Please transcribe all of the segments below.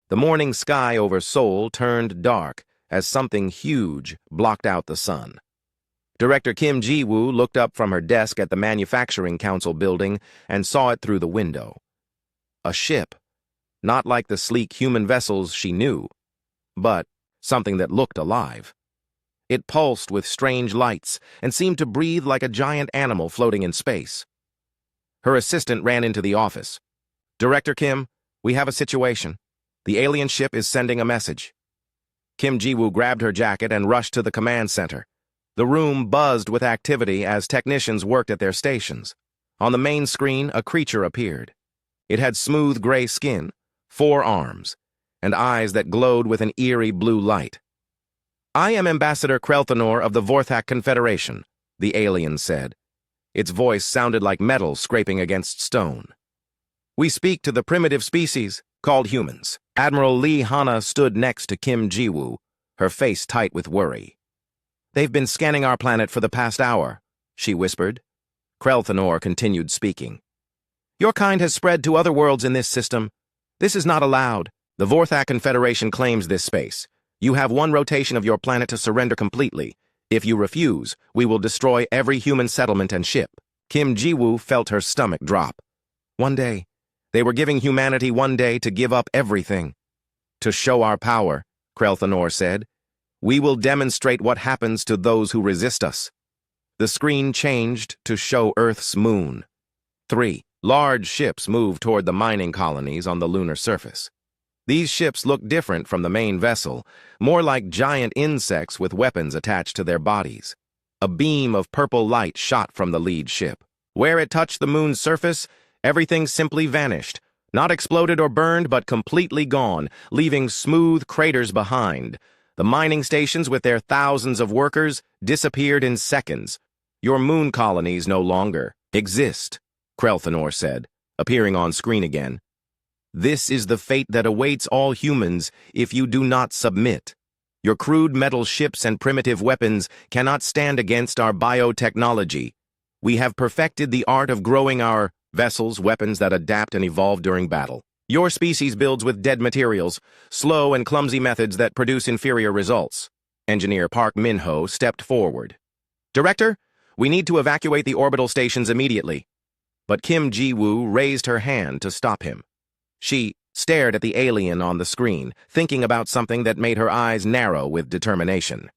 The morning sky over Seoul turned dark as something huge blocked out the sun. Director Kim Ji-woo looked up from her desk at the Manufacturing Council building and saw it through the window. A ship, not like the sleek human vessels she knew, but something that looked alive. It pulsed with strange lights and seemed to breathe like a giant animal floating in space. Her assistant ran into the office. "Director Kim, we have a situation. The alien ship is sending a message." Kim Ji-woo grabbed her jacket and rushed to the command center. The room buzzed with activity as technicians worked at their stations. On the main screen, a creature appeared. It had smooth gray skin, 4 arms, and eyes that glowed with an eerie blue light. "I am Ambassador Krelthanor of the Vorthak Confederation," the alien said. Its voice sounded like metal scraping against stone. "We speak to the primitive species, called humans." Admiral Lee Hana stood next to Kim Ji-woo, her face tight with worry. "They've been scanning our planet for the past hour," she whispered. Krelthanor continued speaking. "Your kind has spread to other worlds in this system. This is not allowed. The Vorthak Confederation claims this space. You have 1 rotation of your planet to surrender completely. If you refuse, we will destroy every human settlement and ship." Kim Ji-woo felt her stomach drop. One day, they were giving humanity 1 day to give up everything. "To show our power," Krelthanor said, "we will demonstrate what happens to those who resist us." The screen changed to show Earth's moon. 3 large ships moved toward the mining colonies on the lunar surface. These ships looked different from the main vessel, more like giant insects with weapons attached to their bodies. A beam of purple light shot from the lead ship. Where it touched the moon's surface, everything simply vanished. Not exploded or burned, but completely gone, leaving smooth craters behind. The mining stations with their thousands of workers disappeared in seconds. "Your moon colonies no longer exist," Krelthanor said, appearing on screen again. "This is the fate that awaits all humans if you do not submit. Your crude metal ships and primitive weapons cannot stand against our biotechnology. We have perfected the art of growing our vessels, weapons that adapt and evolve during battle. Your species builds with dead materials, slow and clumsy methods that produce inferior results." Engineer Park Min-ho stepped forward. "Director, we need to evacuate the orbital stations immediately." But Kim Ji-woo raised her hand to stop him. She stared at the alien on the screen, thinking about something that made her eyes narrow with determination.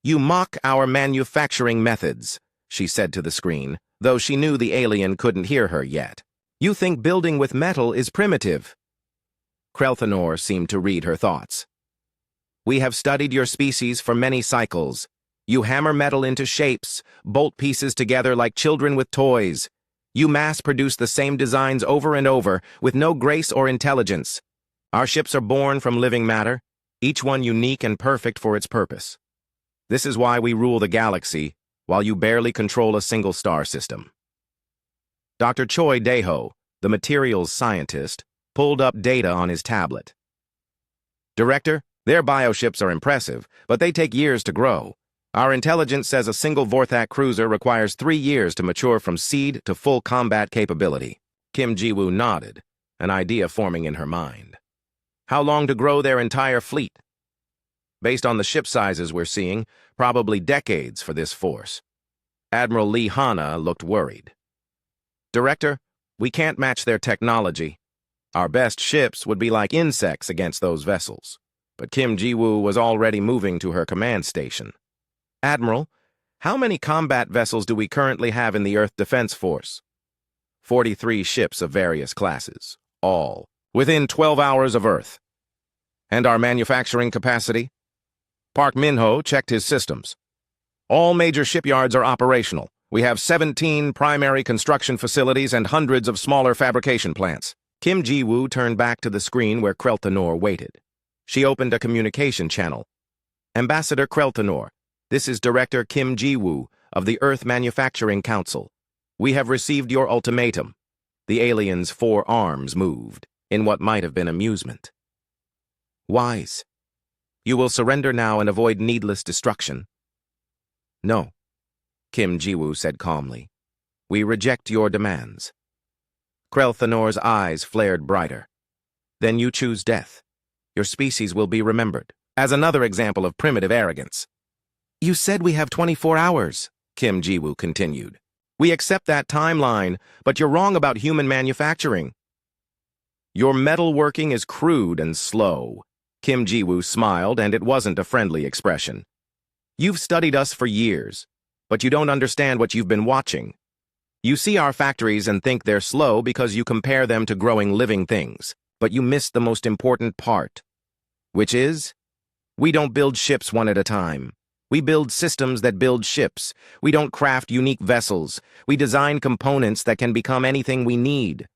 "You mock our manufacturing methods," she said to the screen, though she knew the alien couldn't hear her yet. "You think building with metal is primitive." Krelthanor seemed to read her thoughts. "We have studied your species for many cycles. You hammer metal into shapes, bolt pieces together like children with toys. You mass-produce the same designs over and over, with no grace or intelligence. Our ships are born from living matter, each one unique and perfect for its purpose. This is why we rule the galaxy, while you barely control a single star system." Dr. Choi Daeho, the materials scientist, pulled up data on his tablet. "Director, their bioships are impressive, but they take years to grow. Our intelligence says a single Vorthak cruiser requires 3 years to mature from seed to full combat capability." Kim Ji-woo nodded, an idea forming in her mind. "How long to grow their entire fleet?" "Based on the ship sizes we're seeing, probably decades for this force." Admiral Lee Hana looked worried. "Director, we can't match their technology. Our best ships would be like insects against those vessels." But Kim Ji-woo was already moving to her command station. "Admiral, how many combat vessels do we currently have in the Earth Defense Force?" 43 ships of various classes, all within 12 hours of Earth. "And our manufacturing capacity?" Park Min-ho checked his systems. "All major shipyards are operational. We have 17 primary construction facilities and hundreds of smaller fabrication plants." Kim Ji-woo turned back to the screen where Krelthanor waited. She opened a communication channel. "Ambassador Krelthanor, this is Director Kim Ji-woo of the Earth Manufacturing Council. We have received your ultimatum." The alien's 4 arms moved, in what might have been amusement. "Wise. You will surrender now and avoid needless destruction." "No," Kim Ji-woo said calmly. "We reject your demands." Krelthanor's eyes flared brighter. then you choose death. Your species will be remembered as another example of primitive arrogance. You said we have 24 hours, Kim Ji-woo continued. We accept that timeline, but you're wrong about human manufacturing. Your metalworking is crude and slow. Kim Ji-woo smiled, and it wasn't a friendly expression. You've studied us for years, but you don't understand what you've been watching. You see our factories and think they're slow because you compare them to growing living things, but you miss the most important part, which is, we don't build ships one at a time. We build systems that build ships. We don't craft unique vessels. We design components that can become anything we need.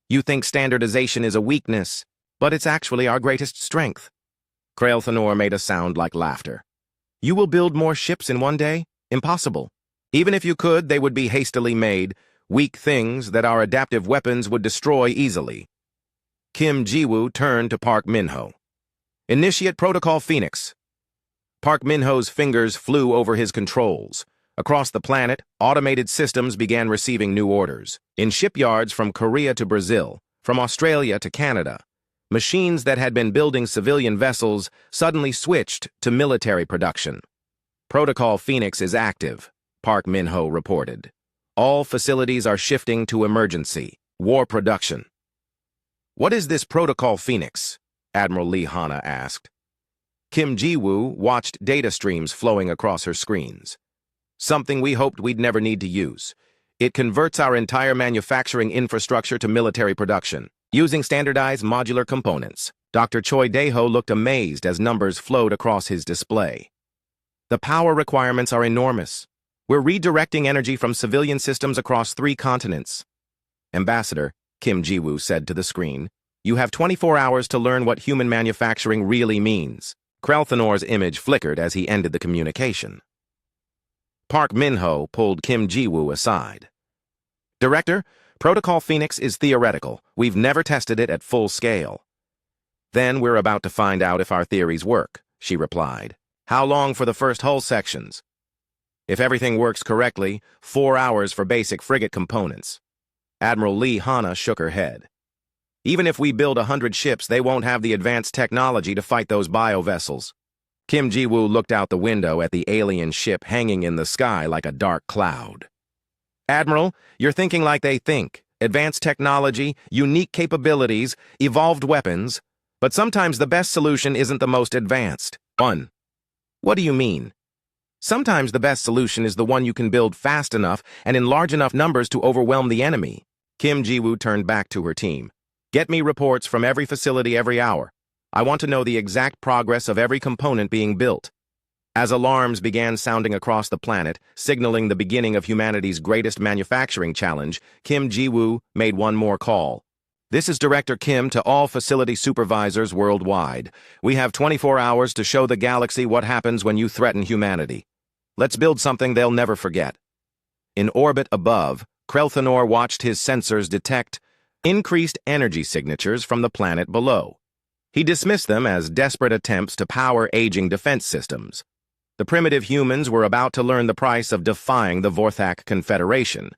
You think standardization is a weakness, but it's actually our greatest strength. Kraelthanor made a sound like laughter. You will build more ships in one day? Impossible. Even if you could, they would be hastily made, weak things that our adaptive weapons would destroy easily. Kim Ji-woo turned to Park Min-ho. Initiate Protocol Phoenix. Park Min-ho's fingers flew over his controls. Across the planet, automated systems began receiving new orders. In shipyards from Korea to Brazil, from Australia to Canada, machines that had been building civilian vessels suddenly switched to military production. Protocol Phoenix is active, Park Min-ho reported. All facilities are shifting to emergency, war production. What is this Protocol Phoenix? Admiral Lee Hana asked. Kim Ji-woo watched data streams flowing across her screens. Something we hoped we'd never need to use. It converts our entire manufacturing infrastructure to military production, using standardized modular components. Dr. Choi Dae-ho looked amazed as numbers flowed across his display. The power requirements are enormous. We're redirecting energy from civilian systems across 3 continents. Ambassador, Kim Ji-woo said to the screen, you have 24 hours to learn what human manufacturing really means. Kraelthanor's image flickered as he ended the communication. Park Min-ho pulled Kim Ji-woo aside. Director, Protocol Phoenix is theoretical. We've never tested it at full scale. Then we're about to find out if our theories work, she replied. How long for the first hull sections? If everything works correctly, 4 hours for basic frigate components. Admiral Lee Hana shook her head. Even if we build 100 ships, they won't have the advanced technology to fight those biovessels. Kim Ji-woo looked out the window at the alien ship hanging in the sky like a dark cloud. Admiral, you're thinking like they think. Advanced technology, unique capabilities, evolved weapons. But sometimes the best solution isn't the most advanced. One. What do you mean? Sometimes the best solution is the one you can build fast enough and in large enough numbers to overwhelm the enemy. Kim Ji-woo turned back to her team. Get me reports from every facility every hour. I want to know the exact progress of every component being built. As alarms began sounding across the planet, signaling the beginning of humanity's greatest manufacturing challenge, Kim Ji-woo made one more call. This is Director Kim to all facility supervisors worldwide. We have 24 hours to show the galaxy what happens when you threaten humanity. Let's build something they'll never forget. In orbit above, Kraelthanor watched his sensors detect increased energy signatures from the planet below. He dismissed them as desperate attempts to power aging defense systems. The primitive humans were about to learn the price of defying the Vorthak Confederation,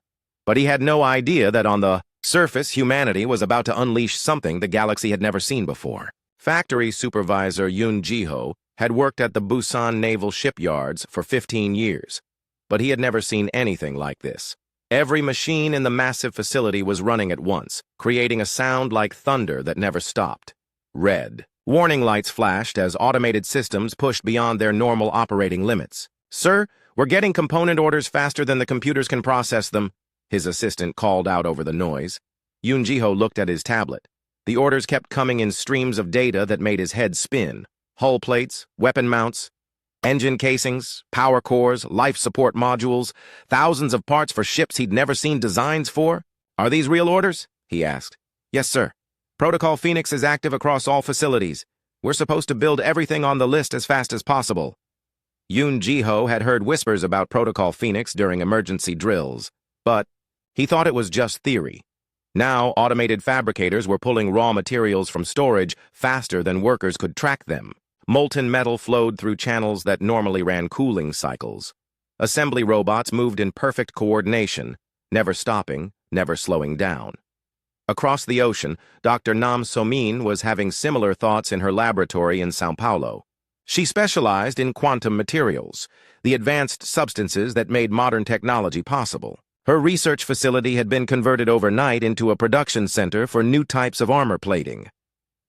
but he had no idea that on the surface humanity was about to unleash something the galaxy had never seen before. Factory supervisor Yoon Ji-ho had worked at the Busan naval shipyards for 15 years, but he had never seen anything like this. Every machine in the massive facility was running at once, creating a sound like thunder that never stopped. Red. Warning lights flashed as automated systems pushed beyond their normal operating limits. Sir, we're getting component orders faster than the computers can process them, his assistant called out over the noise. Yoon Ji-ho looked at his tablet. The orders kept coming in streams of data that made his head spin. Hull plates, weapon mounts, engine casings, power cores, life support modules, thousands of parts for ships he'd never seen designs for. Are these real orders? He asked. Yes, sir. Protocol Phoenix is active across all facilities. We're supposed to build everything on the list as fast as possible. Yoon Ji-ho had heard whispers about Protocol Phoenix during emergency drills, but he thought it was just theory. Now, automated fabricators were pulling raw materials from storage faster than workers could track them. Molten metal flowed through channels that normally ran cooling cycles. Assembly robots moved in perfect coordination, never stopping, never slowing down. Across the ocean, Dr. Nam Somin was having similar thoughts in her laboratory in São Paulo. She specialized in quantum materials, the advanced substances that made modern technology possible. Her research facility had been converted overnight into a production center for new types of armor plating.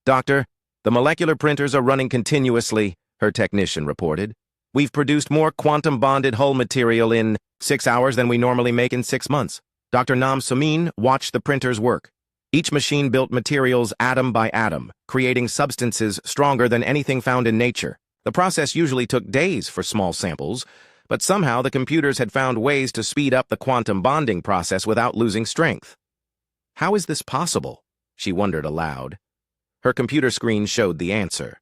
"Doctor, the molecular printers are running continuously," her technician reported. "We've produced more quantum-bonded hull material in 6 hours than we normally make in 6 months." Dr. Nam Somin watched the printers work. Each machine built materials atom by atom, creating substances stronger than anything found in nature. The process usually took days for small samples, but somehow the computers had found ways to speed up the quantum bonding process without losing strength. How is this possible? She wondered aloud. Her computer screen showed the answer.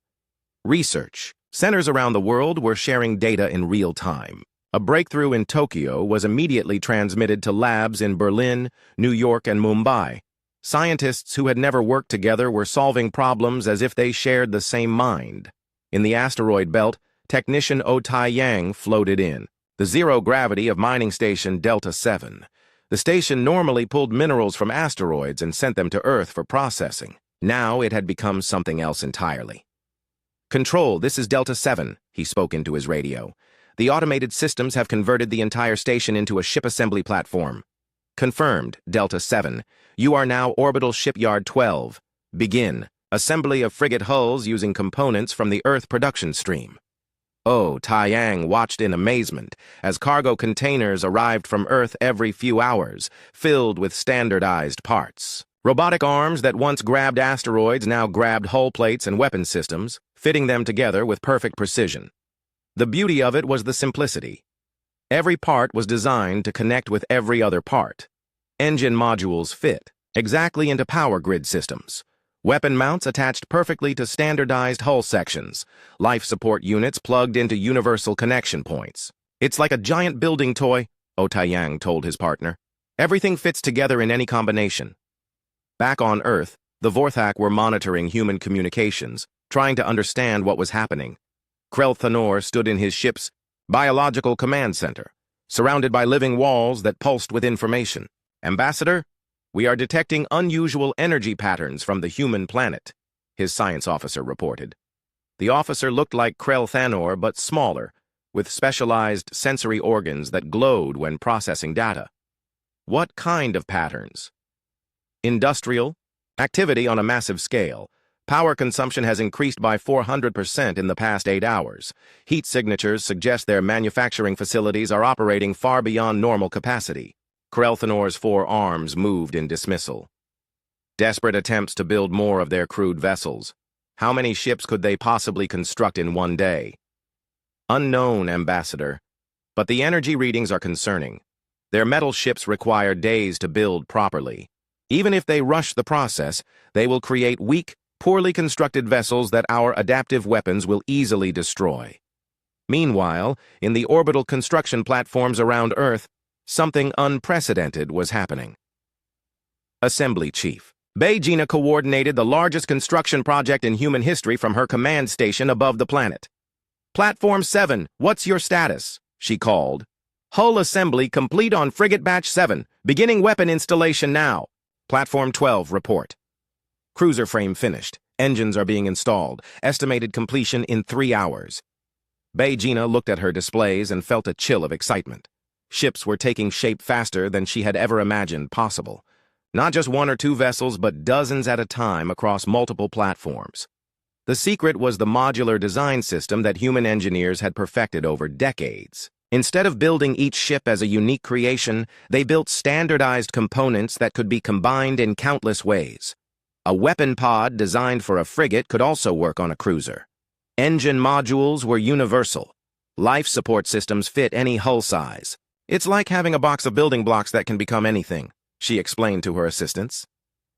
Research. Centers around the world were sharing data in real time. A breakthrough in Tokyo was immediately transmitted to labs in Berlin, New York, and Mumbai. Scientists who had never worked together were solving problems as if they shared the same mind. In the asteroid belt, technician Oh Tai-yang floated in, the zero-gravity of mining station Delta 7. The station normally pulled minerals from asteroids and sent them to Earth for processing. Now it had become something else entirely. "Control, this is Delta 7, he spoke into his radio. "The automated systems have converted the entire station into a ship assembly platform." "Confirmed, Delta 7. You are now Orbital Shipyard 12. Begin. Assembly of frigate hulls using components from the Earth production stream." Oh, Tai-yang watched in amazement as cargo containers arrived from Earth every few hours, filled with standardized parts. Robotic arms that once grabbed asteroids now grabbed hull plates and weapon systems, fitting them together with perfect precision. The beauty of it was the simplicity. Every part was designed to connect with every other part. Engine modules fit exactly into power grid systems. Weapon mounts attached perfectly to standardized hull sections. Life support units plugged into universal connection points. "It's like a giant building toy," Oh Tai-yang told his partner. "Everything fits together in any combination." Back on Earth, the Vorthak were monitoring human communications, trying to understand what was happening. Krell Thanor stood in his ship's biological command center, surrounded by living walls that pulsed with information. "Ambassador, we are detecting unusual energy patterns from the human planet," his science officer reported. The officer looked like Krell Thanor, but smaller, with specialized sensory organs that glowed when processing data. "What kind of patterns?" "Industrial. Activity on a massive scale. Power consumption has increased by 400% in the past 8 hours. Heat signatures suggest their manufacturing facilities are operating far beyond normal capacity." Krell Thanor's 4 arms moved in dismissal. Desperate attempts to build more of their crude vessels. How many ships could they possibly construct in one day? "Unknown, Ambassador. But the energy readings are concerning. Their metal ships require days to build properly. Even if they rush the process, they will create weak, poorly constructed vessels that our adaptive weapons will easily destroy." Meanwhile, in the orbital construction platforms around Earth, something unprecedented was happening. Assembly Chief. Beijina coordinated the largest construction project in human history from her command station above the planet. "Platform 7, what's your status?" she called. "Hull assembly complete on Frigate Batch 7. Beginning weapon installation now." Platform 12, report. "Cruiser frame finished. Engines are being installed. Estimated completion in 3 hours." Beijina looked at her displays and felt a chill of excitement. Ships were taking shape faster than she had ever imagined possible. Not just 1 or 2 vessels, but dozens at a time across multiple platforms. The secret was the modular design system that human engineers had perfected over decades. Instead of building each ship as a unique creation, they built standardized components that could be combined in countless ways. A weapon pod designed for a frigate could also work on a cruiser. Engine modules were universal. Life support systems fit any hull size. "It's like having a box of building blocks that can become anything," she explained to her assistants.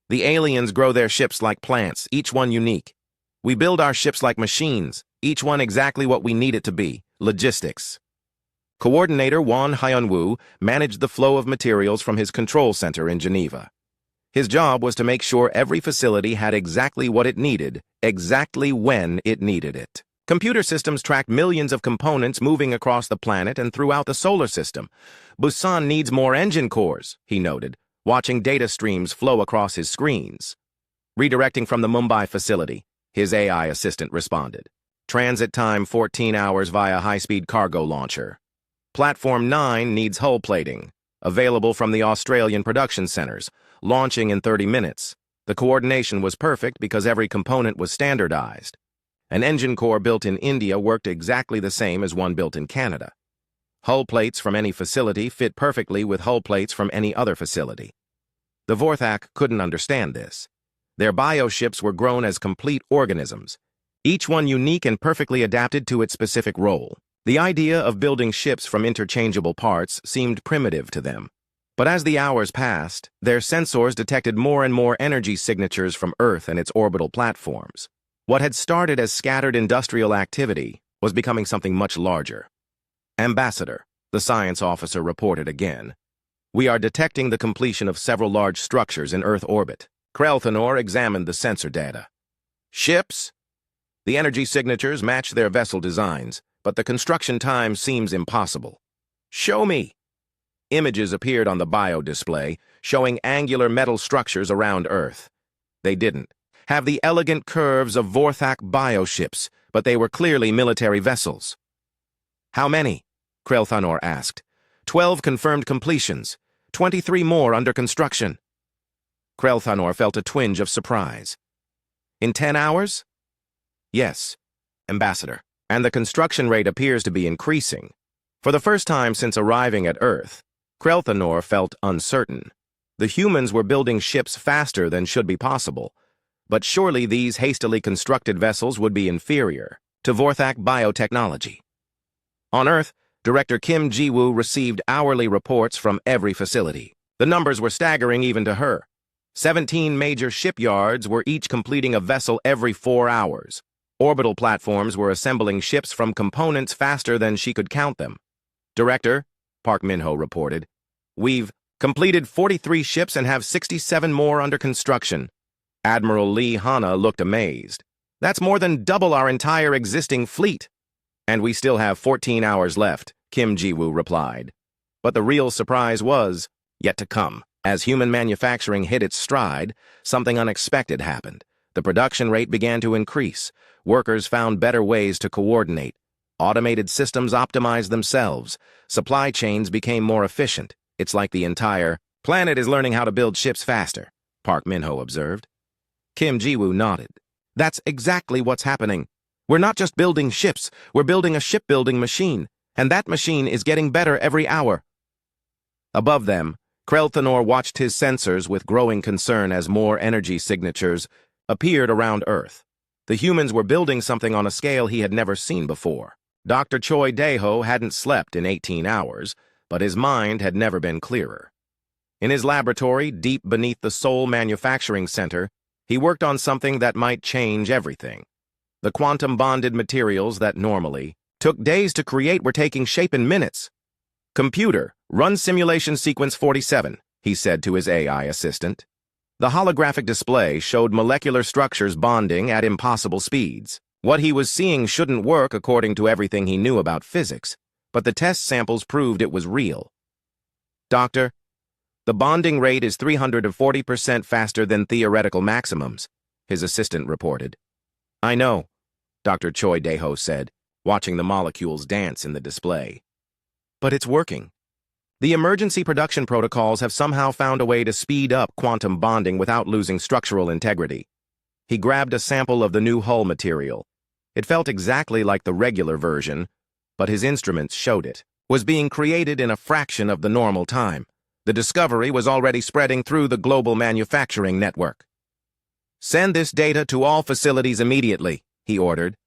"The aliens grow their ships like plants, each one unique. We build our ships like machines, each one exactly what we need it to be. Logistics." Coordinator Wan Hyunwoo managed the flow of materials from his control center in Geneva. His job was to make sure every facility had exactly what it needed, exactly when it needed it. Computer systems tracked millions of components moving across the planet and throughout the solar system. "Busan needs more engine cores," he noted. watching data streams flow across his screens. Redirecting from the Mumbai facility, his AI assistant responded. Transit time 14 hours via high-speed cargo launcher. Platform 9 needs hull plating, available from the Australian production centers, launching in 30 minutes. The coordination was perfect because every component was standardized. An engine core built in India worked exactly the same as one built in Canada. Hull plates from any facility fit perfectly with hull plates from any other facility. The Vorthak couldn't understand this. Their bioships were grown as complete organisms, each one unique and perfectly adapted to its specific role. The idea of building ships from interchangeable parts seemed primitive to them. But as the hours passed, their sensors detected more and more energy signatures from Earth and its orbital platforms. What had started as scattered industrial activity was becoming something much larger. Ambassador, the science officer reported again. We are detecting the completion of several large structures in Earth orbit. Krelthanor examined the sensor data. Ships? The energy signatures match their vessel designs, but the construction time seems impossible. Show me. Images appeared on the bio display, showing angular metal structures around Earth. They didn't have the elegant curves of Vorthak bioships, but they were clearly military vessels. How many? Krelthanor asked. 12 confirmed completions, 23 more under construction. Krelthanor felt a twinge of surprise. In 10 hours? Yes, Ambassador. And the construction rate appears to be increasing. For the first time since arriving at Earth, Krelthanor felt uncertain. The humans were building ships faster than should be possible, but surely these hastily constructed vessels would be inferior to Vorthak biotechnology. On Earth, Director Kim Ji-woo received hourly reports from every facility. The numbers were staggering even to her. 17 major shipyards were each completing a vessel every 4 hours. Orbital platforms were assembling ships from components faster than she could count them. Director, Park Min-ho reported, we've completed 43 ships and have 67 more under construction. Admiral Lee Hana looked amazed. That's more than double our entire existing fleet. And we still have 14 hours left, Kim Ji-woo replied. But the real surprise was yet to come. As human manufacturing hit its stride, something unexpected happened. The production rate began to increase. Workers found better ways to coordinate. Automated systems optimized themselves. Supply chains became more efficient. It's like the entire planet is learning how to build ships faster, Park Min-ho observed. Kim Ji-woo nodded. That's exactly what's happening. We're not just building ships, we're building a shipbuilding machine, and that machine is getting better every hour. Above them, Krelthanor watched his sensors with growing concern as more energy signatures appeared around Earth. The humans were building something on a scale he had never seen before. Dr. Choi Dae-ho hadn't slept in 18 hours, but his mind had never been clearer. In his laboratory, deep beneath the Seoul Manufacturing Center, he worked on something that might change everything. The quantum-bonded materials that normally took days to create were taking shape in minutes. Computer, run simulation sequence 47, he said to his AI assistant. The holographic display showed molecular structures bonding at impossible speeds. What he was seeing shouldn't work according to everything he knew about physics, but the test samples proved it was real. Doctor, the bonding rate is 340% faster than theoretical maximums, his assistant reported. I know, Dr. Choi Dae-ho said, watching the molecules dance in the display. But it's working. The emergency production protocols have somehow found a way to speed up quantum bonding without losing structural integrity. He grabbed a sample of the new hull material. It felt exactly like the regular version, but his instruments showed it was being created in a fraction of the normal time. The discovery was already spreading through the global manufacturing network. Send this data to all facilities immediately, he ordered.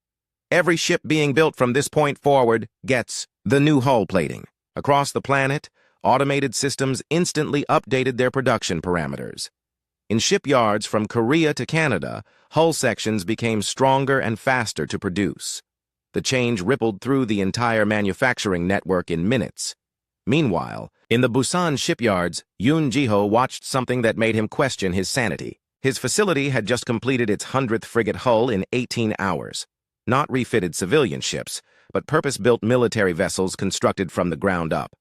Every ship being built from this point forward gets the new hull plating. Across the planet, automated systems instantly updated their production parameters. In shipyards from Korea to Canada, hull sections became stronger and faster to produce. The change rippled through the entire manufacturing network in minutes. Meanwhile, in the Busan shipyards, Yoon Ji-ho watched something that made him question his sanity. His facility had just completed its 100th frigate hull in 18 hours. Not refitted civilian ships, but purpose-built military vessels constructed from the ground up.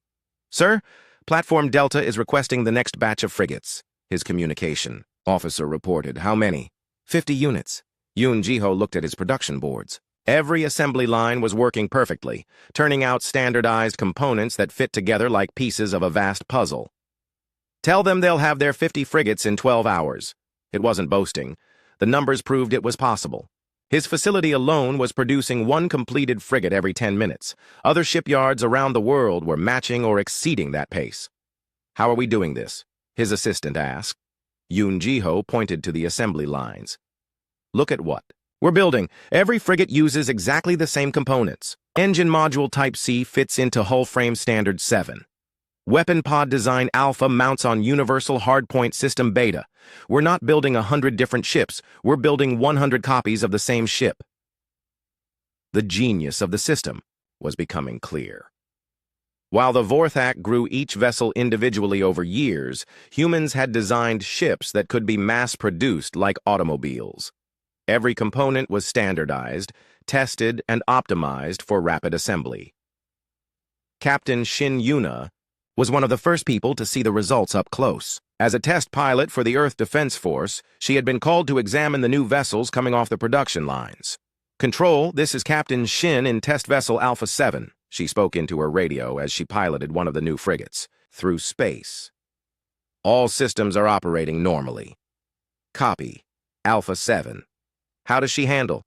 Sir, Platform Delta is requesting the next batch of frigates. His communication officer reported. How many? 50 units. Yoon Jiho looked at his production boards. Every assembly line was working perfectly, turning out standardized components that fit together like pieces of a vast puzzle. Tell them they'll have their 50 frigates in 12 hours. It wasn't boasting. The numbers proved it was possible. His facility alone was producing one completed frigate every 10 minutes. Other shipyards around the world were matching or exceeding that pace. How are we doing this? His assistant asked. Yoon Jiho pointed to the assembly lines. Look at what we're building. Every frigate uses exactly the same components. Engine module Type C fits into hull frame standard 7. Weapon pod design Alpha mounts on universal hardpoint system Beta. We're not building 100 different ships. We're building 100 copies of the same ship. The genius of the system was becoming clear. While the Vorthak grew each vessel individually over years, humans had designed ships that could be mass-produced like automobiles. Every component was standardized, tested, and optimized for rapid assembly. Captain Shin Yuna was one of the first people to see the results up close. As a test pilot for the Earth Defense Force, she had been called to examine the new vessels coming off the production lines. Control, this is Captain Shin in Test Vessel Alpha 7. She spoke into her radio as she piloted one of the new frigates through space. All systems are operating normally. Copy. Alpha 7. How does she handle?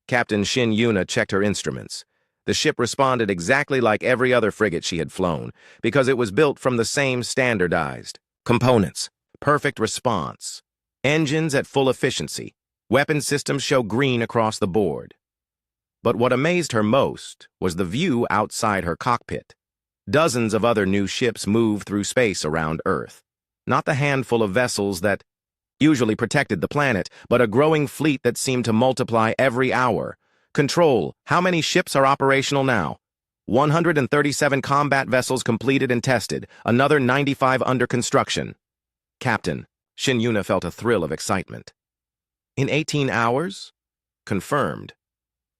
Captain Shin Yuna checked her instruments. The ship responded exactly like every other frigate she had flown, because it was built from the same standardized components. Perfect response. Engines at full efficiency. Weapon systems show green across the board. But what amazed her most was the view outside her cockpit. Dozens of other new ships moved through space around Earth. Not the handful of vessels that usually protected the planet, but a growing fleet that seemed to multiply every hour. Control, how many ships are operational now? 137 combat vessels completed and tested, another 95 under construction. Captain, Shin Yuna felt a thrill of excitement. In 18 hours? Confirmed.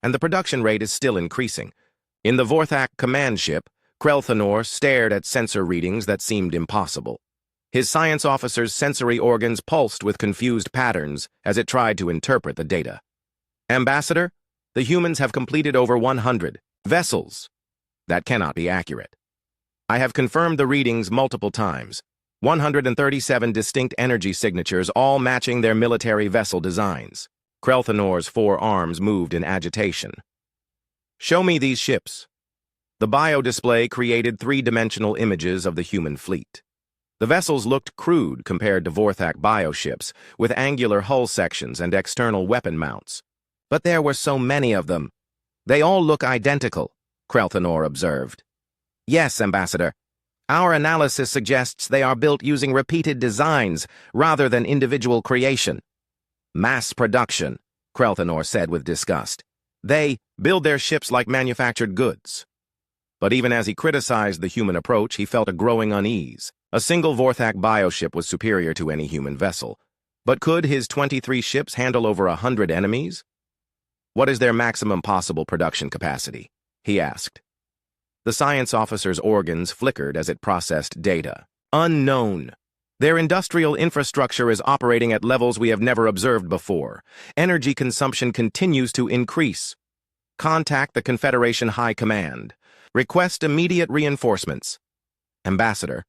And the production rate is still increasing. In the Vorthak command ship, Krelthanor stared at sensor readings that seemed impossible. His science officer's sensory organs pulsed with confused patterns as it tried to interpret the data. Ambassador, the humans have completed over 100 vessels. That cannot be accurate. I have confirmed the readings multiple times. 137 distinct energy signatures, all matching their military vessel designs. Krelthanor's 4 arms moved in agitation. Show me these ships. The bio-display created 3-dimensional images of the human fleet. The vessels looked crude compared to Vorthak bioships, with angular hull sections and external weapon mounts. But there were so many of them. They all look identical, Krelthanor observed. Yes, Ambassador. Our analysis suggests they are built using repeated designs rather than individual creation. Mass production, Krelthanor said with disgust. They build their ships like manufactured goods. But even as he criticized the human approach, he felt a growing unease. A single Vorthak bioship was superior to any human vessel. But could his 23 ships handle over 100 enemies? What is their maximum possible production capacity? He asked. The science officer's organs flickered as it processed data. Unknown. Their industrial infrastructure is operating at levels we have never observed before. Energy consumption continues to increase. Contact the Confederation High Command. Request immediate reinforcements. Ambassador,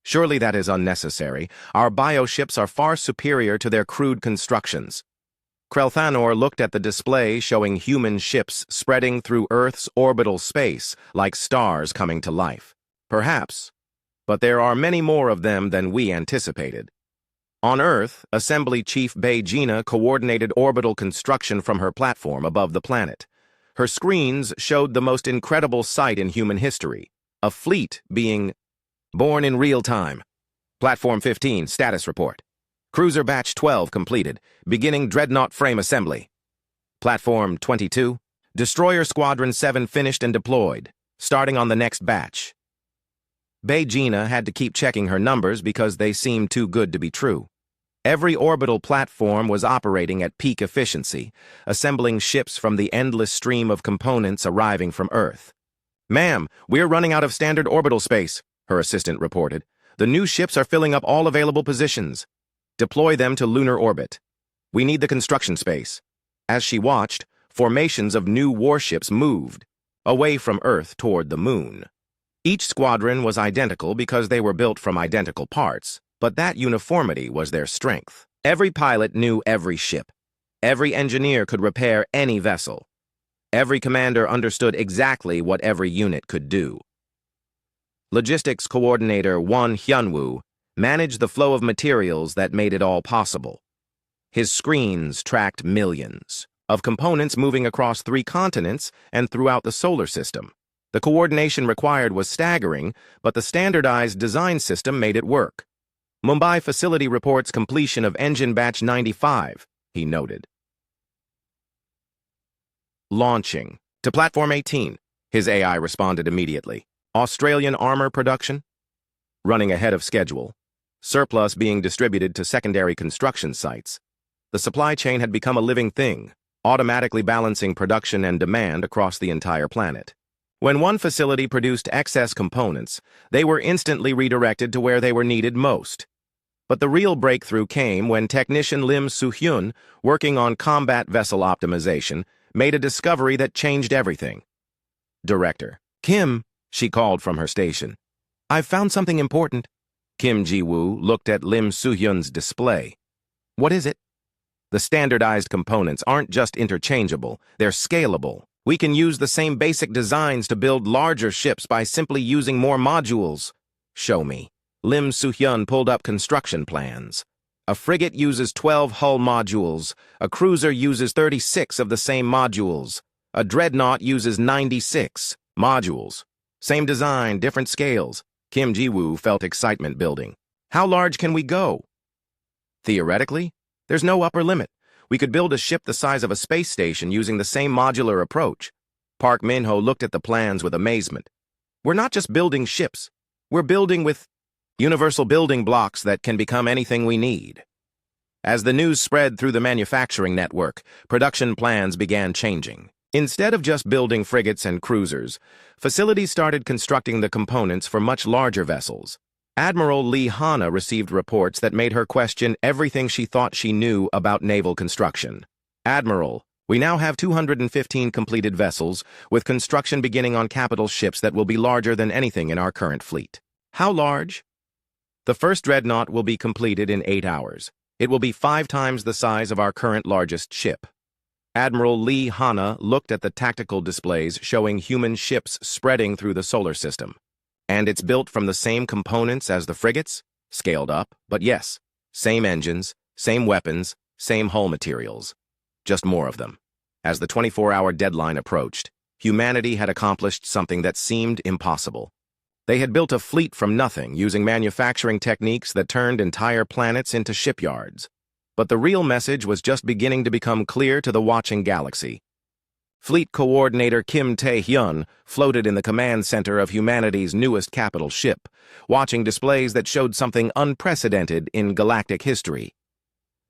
surely that is unnecessary. Our bioships are far superior to their crude constructions. Krelthanor looked at the display showing human ships spreading through Earth's orbital space like stars coming to life. Perhaps, but there are many more of them than we anticipated. On Earth, Assembly Chief Bei Gina coordinated orbital construction from her platform above the planet. Her screens showed the most incredible sight in human history, a fleet being born in real time. Platform 15, status report. Cruiser Batch 12 completed, beginning Dreadnought frame assembly. Platform 22, Destroyer Squadron 7 finished and deployed, starting on the next batch. Bei Gina had to keep checking her numbers because they seemed too good to be true. Every orbital platform was operating at peak efficiency, assembling ships from the endless stream of components arriving from Earth. Ma'am, we're running out of standard orbital space, her assistant reported. "The new ships are filling up all available positions. Deploy them to lunar orbit. We need the construction space." As she watched, formations of new warships moved, away from Earth toward the moon. Each squadron was identical because they were built from identical parts, but that uniformity was their strength. Every pilot knew every ship. Every engineer could repair any vessel. Every commander understood exactly what every unit could do. Logistics Coordinator Won Hyunwoo managed the flow of materials that made it all possible. His screens tracked millions of components moving across 3 continents and throughout the solar system. The coordination required was staggering, but the standardized design system made it work. "Mumbai facility reports completion of engine batch 95, he noted. "Launching. To Platform 18, his AI responded immediately. "Australian armor production? Running ahead of schedule. Surplus being distributed to secondary construction sites. The supply chain had become a living thing, automatically balancing production and demand across the entire planet. When one facility produced excess components, they were instantly redirected to where they were needed most. But the real breakthrough came when technician Lim Soo-hyun, working on combat vessel optimization, made a discovery that changed everything. "Director, Kim," she called from her station. "I've found something important." Kim Ji-woo looked at Lim Soo-hyun's display. "What is it?" "The standardized components aren't just interchangeable, they're scalable. We can use the same basic designs to build larger ships by simply using more modules." "Show me." Lim Soo-hyun pulled up construction plans. "A frigate uses 12 hull modules. A cruiser uses 36 of the same modules. A dreadnought uses 96 modules. Same design, different scales." Kim Ji-woo felt excitement building. "How large can we go?" "Theoretically, there's no upper limit. We could build a ship the size of a space station using the same modular approach." Park Min-ho looked at the plans with amazement. "We're not just building ships. We're building with universal building blocks that can become anything we need." As the news spread through the manufacturing network, production plans began changing. Instead of just building frigates and cruisers, facilities started constructing the components for much larger vessels. Admiral Lee Hanna received reports that made her question everything she thought she knew about naval construction. "Admiral, we now have 215 completed vessels, with construction beginning on capital ships that will be larger than anything in our current fleet." "How large?" "The first dreadnought will be completed in 8 hours. It will be 5 times the size of our current largest ship." Admiral Lee Hanna looked at the tactical displays showing human ships spreading through the solar system. "And it's built from the same components as the frigates? Scaled up, but yes. Same engines, same weapons, same hull materials. Just more of them." As the 24-hour deadline approached, humanity had accomplished something that seemed impossible. They had built a fleet from nothing using manufacturing techniques that turned entire planets into shipyards. But the real message was just beginning to become clear to the watching galaxy. Fleet Coordinator Kim Tae-hyun floated in the command center of humanity's newest capital ship, watching displays that showed something unprecedented in galactic history.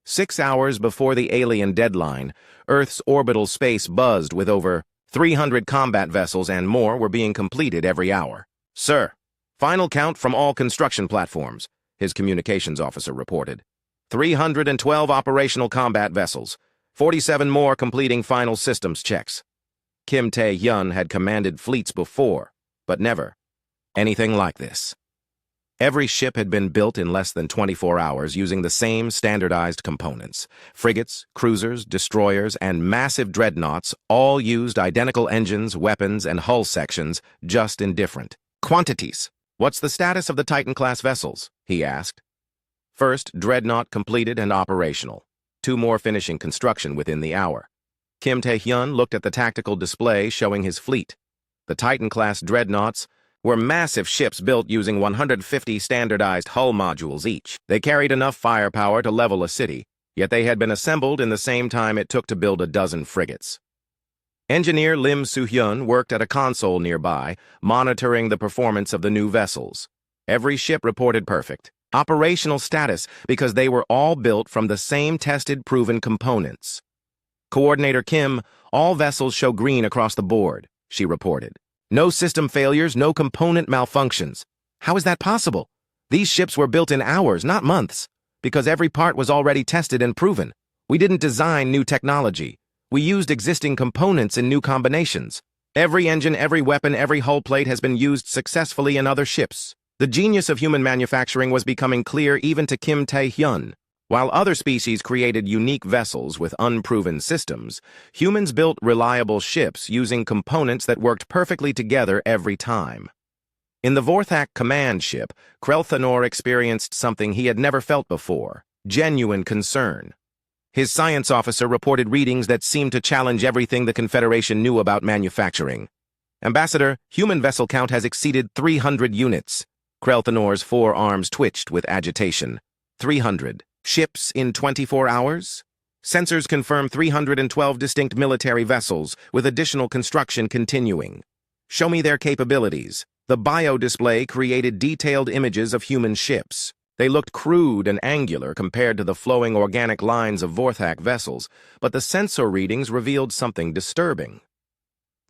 6 hours before the alien deadline, Earth's orbital space buzzed with over 300 combat vessels and more were being completed every hour. "Sir, final count from all construction platforms," his communications officer reported. 312 operational combat vessels, 47 more completing final systems checks. Kim Tae-hyun had commanded fleets before, but never anything like this. Every ship had been built in less than 24 hours using the same standardized components. Frigates, cruisers, destroyers, and massive dreadnoughts all used identical engines, weapons, and hull sections, just in different quantities. "What's the status of the Titan-class vessels?" he asked. First, Dreadnought completed and operational. 2 more finishing construction within the hour. Kim Tae-hyun looked at the tactical display showing his fleet. The Titan-class dreadnoughts were massive ships built using 150 standardized hull modules each. They carried enough firepower to level a city, yet they had been assembled in the same time it took to build a dozen frigates. Engineer Lim Soo-hyun worked at a console nearby, monitoring the performance of the new vessels. Every ship reported perfect operational status because they were all built from the same tested, proven components. "Coordinator Kim, all vessels show green across the board," she reported. "No system failures, no component malfunctions. How is that possible? These ships were built in hours, not months, because every part was already tested and proven. We didn't design new technology. We used existing components in new combinations. Every engine, every weapon, every hull plate has been used successfully in other ships. The genius of human manufacturing was becoming clear even to Kim Tae-hyun. While other species created unique vessels with unproven systems, humans built reliable ships using components that worked perfectly together every time. In the Vorthak command ship, Krelthanor experienced something he had never felt before: genuine concern. His science officer reported readings that seemed to challenge everything the Confederation knew about manufacturing. Ambassador, human vessel count has exceeded 300 units. Krelthanor's forearms twitched with agitation. 300. Ships in 24 hours? Sensors confirm 312 distinct military vessels, with additional construction continuing. Show me their capabilities. The bio-display created detailed images of human ships. They looked crude and angular compared to the flowing organic lines of Vorthak vessels, but the sensor readings revealed something disturbing.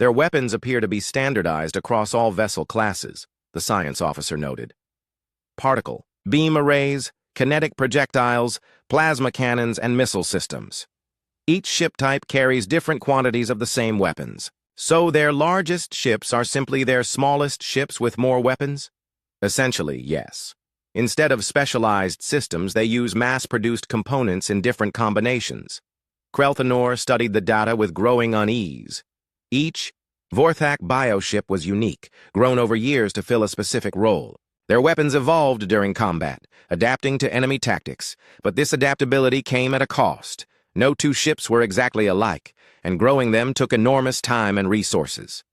Their weapons appear to be standardized across all vessel classes, the science officer noted. Particle, beam arrays, kinetic projectiles, plasma cannons, and missile systems. Each ship type carries different quantities of the same weapons. So their largest ships are simply their smallest ships with more weapons? Essentially, yes. Instead of specialized systems, they use mass-produced components in different combinations. Krelthanor studied the data with growing unease. Each Vorthak bioship was unique, grown over years to fill a specific role. Their weapons evolved during combat, adapting to enemy tactics, but this adaptability came at a cost. No two ships were exactly alike, and growing them took enormous time and resources.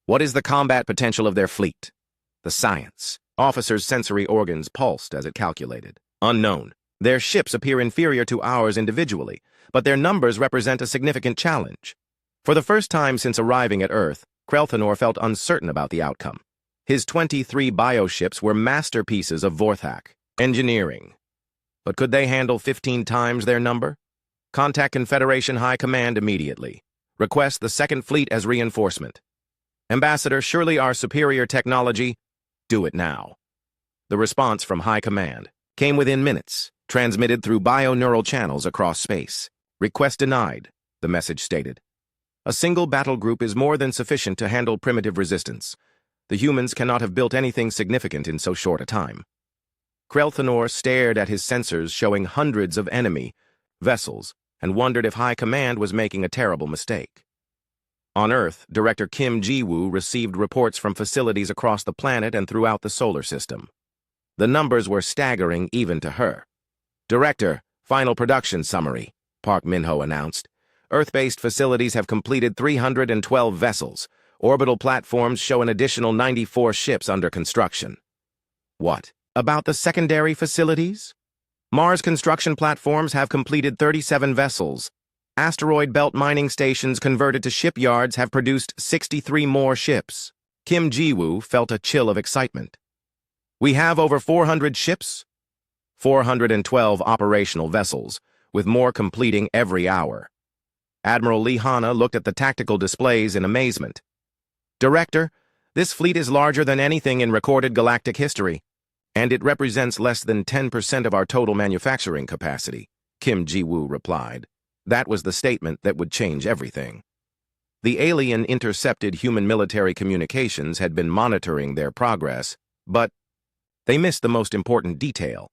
What is the combat potential of their fleet? The science. Officers' sensory organs pulsed as it calculated. Unknown. Their ships appear inferior to ours individually, but their numbers represent a significant challenge. For the first time since arriving at Earth, Krelthanor felt uncertain about the outcome. His 23 bioships were masterpieces of Vorthak engineering. But could they handle 15 times their number? Contact Confederation High Command immediately. Request the Second Fleet as reinforcement. Ambassador, surely our superior technology... Do it now. The response from High Command came within minutes, transmitted through bio-neural channels across space. Request denied, the message stated. A single battle group is more than sufficient to handle primitive resistance. The humans cannot have built anything significant in so short a time. Krelthanor stared at his sensors showing hundreds of enemy vessels and wondered if High Command was making a terrible mistake. On Earth, Director Kim Ji-woo received reports from facilities across the planet and throughout the solar system. The numbers were staggering even to her. Director, final production summary, Park Min-ho announced. Earth-based facilities have completed 312 vessels. Orbital platforms show an additional 94 ships under construction. What about the secondary facilities? Mars construction platforms have completed 37 vessels. Asteroid belt mining stations converted to shipyards have produced 63 more ships. Kim Ji-woo felt a chill of excitement. We have over 400 ships? 412 operational vessels, with more completing every hour. Admiral Lee Hana looked at the tactical displays in amazement. Director, this fleet is larger than anything in recorded galactic history, and it represents less than 10% of our total manufacturing capacity, Kim Ji-woo replied. That was the statement that would change everything. The alien intercepted human military communications had been monitoring their progress, but they missed the most important detail.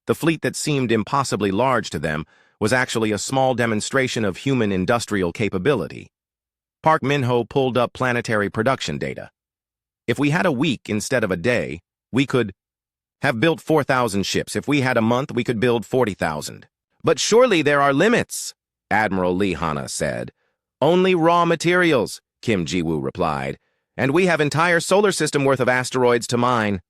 The fleet that seemed impossibly large to them was actually a small demonstration of human industrial capability. Park Min-ho pulled up planetary production data. If we had a week instead of a day, we could have built 4,000 ships. If we had a month, we could build 40,000. But surely there are limits, Admiral Lee Hana said. Only raw materials, Kim Ji-woo replied, and we have entire solar system worth of asteroids to mine.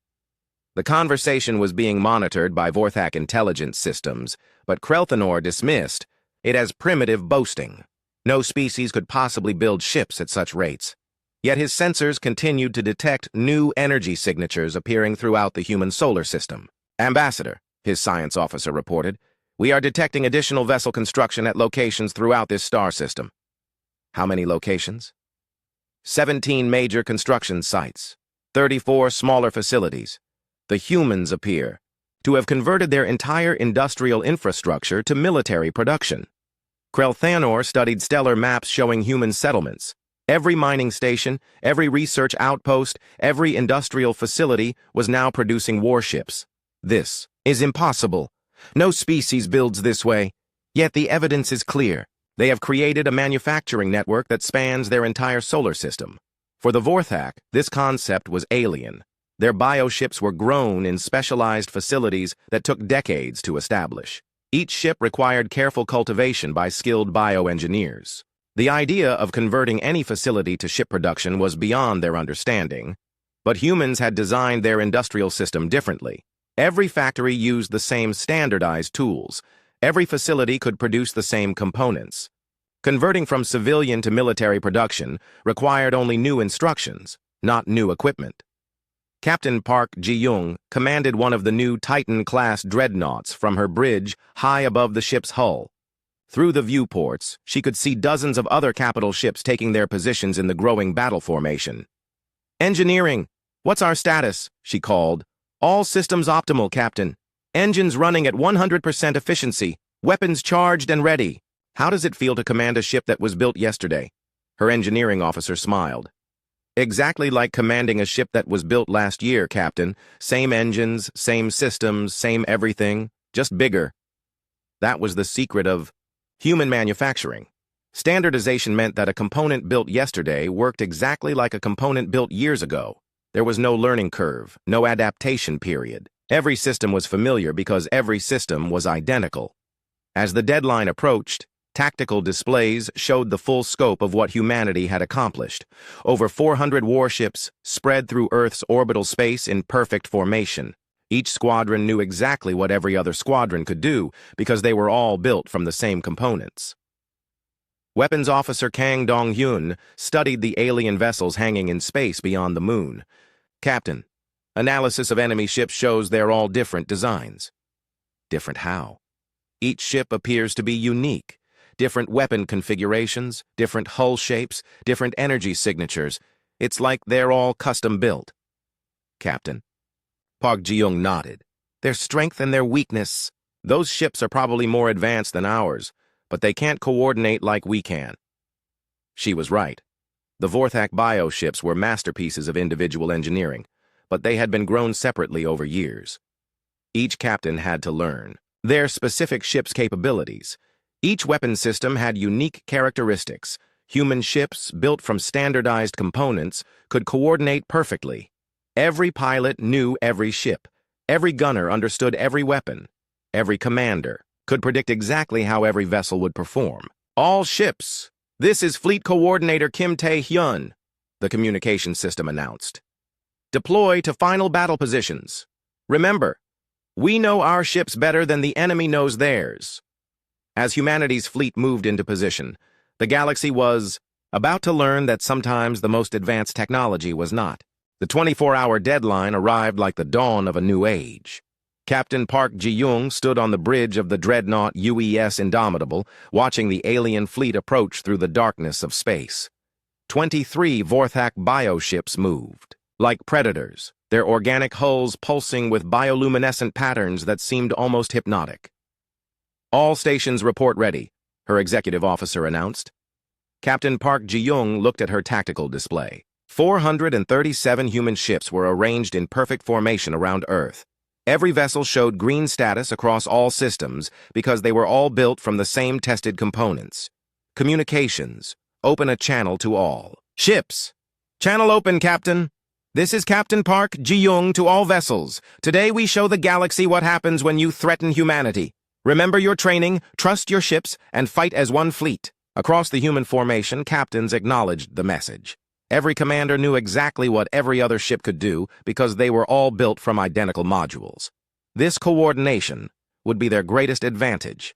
The conversation was being monitored by Vorthak intelligence systems, but Krelthanor dismissed it as primitive boasting. No species could possibly build ships at such rates. Yet his sensors continued to detect new energy signatures appearing throughout the human solar system. Ambassador, his science officer reported, we are detecting additional vessel construction at locations throughout this star system. How many locations? 17 major construction sites, 34 smaller facilities, The humans appear to have converted their entire industrial infrastructure to military production. Krelthanor studied stellar maps showing human settlements. Every mining station, every research outpost, every industrial facility was now producing warships. This is impossible. No species builds this way. Yet the evidence is clear. They have created a manufacturing network that spans their entire solar system. For the Vorthak, this concept was alien. Their bioships were grown in specialized facilities that took decades to establish. Each ship required careful cultivation by skilled bioengineers. The idea of converting any facility to ship production was beyond their understanding, but humans had designed their industrial system differently. Every factory used the same standardized tools. Every facility could produce the same components. Converting from civilian to military production required only new instructions, not new equipment. Captain Park Ji-young commanded one of the new Titan-class dreadnoughts from her bridge high above the ship's hull. Through the viewports, she could see dozens of other capital ships taking their positions in the growing battle formation. "Engineering, what's our status?" she called. "All systems optimal, Captain. Engines running at 100% efficiency. Weapons charged and ready." "How does it feel to command a ship that was built yesterday?" Her engineering officer smiled. "Exactly like commanding a ship that was built last year, Captain. Same engines, same systems, same everything, just bigger." That was the secret of human manufacturing. Standardization meant that a component built yesterday worked exactly like a component built years ago. There was no learning curve, no adaptation period. Every system was familiar because every system was identical. As the deadline approached, tactical displays showed the full scope of what humanity had accomplished. Over 400 warships spread through Earth's orbital space in perfect formation. Each squadron knew exactly what every other squadron could do because they were all built from the same components. Weapons Officer Kang Dong-hyun studied the alien vessels hanging in space beyond the moon. "Captain, analysis of enemy ships shows they're all different designs." "Different how?" "Each ship appears to be unique. Different weapon configurations, different hull shapes, different energy signatures. It's like they're all custom-built." "Captain." Park Ji-young nodded. "Their strength and their weakness. Those ships are probably more advanced than ours, but they can't coordinate like we can." She was right. The Vorthak bioships were masterpieces of individual engineering, but they had been grown separately over years. Each captain had to learn their specific ship's capabilities. Each weapon system had unique characteristics. Human ships, built from standardized components, could coordinate perfectly. Every pilot knew every ship. Every gunner understood every weapon. Every commander could predict exactly how every vessel would perform. "All ships, this is Fleet Coordinator Kim Tae-hyun," the communication system announced. "Deploy to final battle positions. Remember, we know our ships better than the enemy knows theirs." As humanity's fleet moved into position, the galaxy was about to learn that sometimes the most advanced technology was not. The 24-hour deadline arrived like the dawn of a new age. Captain Park Ji-young stood on the bridge of the dreadnought UES Indomitable, watching the alien fleet approach through the darkness of space. 23 Vorthak bioships moved. Like predators, their organic hulls pulsing with bioluminescent patterns that seemed almost hypnotic. "All stations report ready," her executive officer announced. Captain Park Ji-young looked at her tactical display. 437 human ships were arranged in perfect formation around Earth. Every vessel showed green status across all systems because they were all built from the same tested components. "Communications. Open a channel to all. Ships. Channel open, Captain. This is Captain Park Ji-young to all vessels. Today we show the galaxy what happens when you threaten humanity. Remember your training, trust your ships, and fight as one fleet." Across the human formation, captains acknowledged the message. Every commander knew exactly what every other ship could do because they were all built from identical modules. This coordination would be their greatest advantage.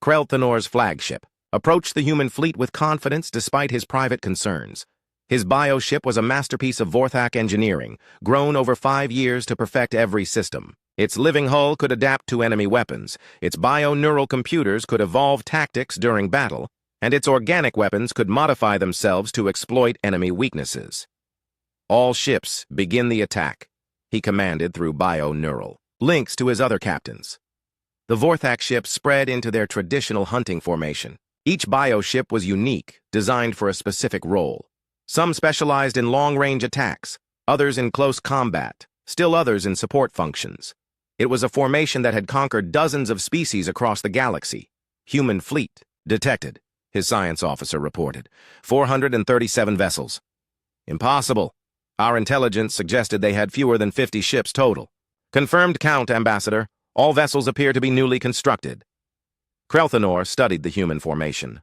Krelthanor's flagship approached the human fleet with confidence despite his private concerns. His bioship was a masterpiece of Vorthak engineering, grown over 5 years to perfect every system. Its living hull could adapt to enemy weapons, its bio-neural computers could evolve tactics during battle, and its organic weapons could modify themselves to exploit enemy weaknesses. "All ships, begin the attack." he commanded through bio-neural links to his other captains. The Vorthak ships spread into their traditional hunting formation. Each bio-ship was unique, designed for a specific role. Some specialized in long-range attacks, others in close combat, still others in support functions. It was a formation that had conquered dozens of species across the galaxy. Human fleet detected, his science officer reported. 437 vessels. Impossible. Our intelligence suggested they had fewer than 50 ships total. Confirmed count, Ambassador. All vessels appear to be newly constructed. Krelthanor studied the human formation.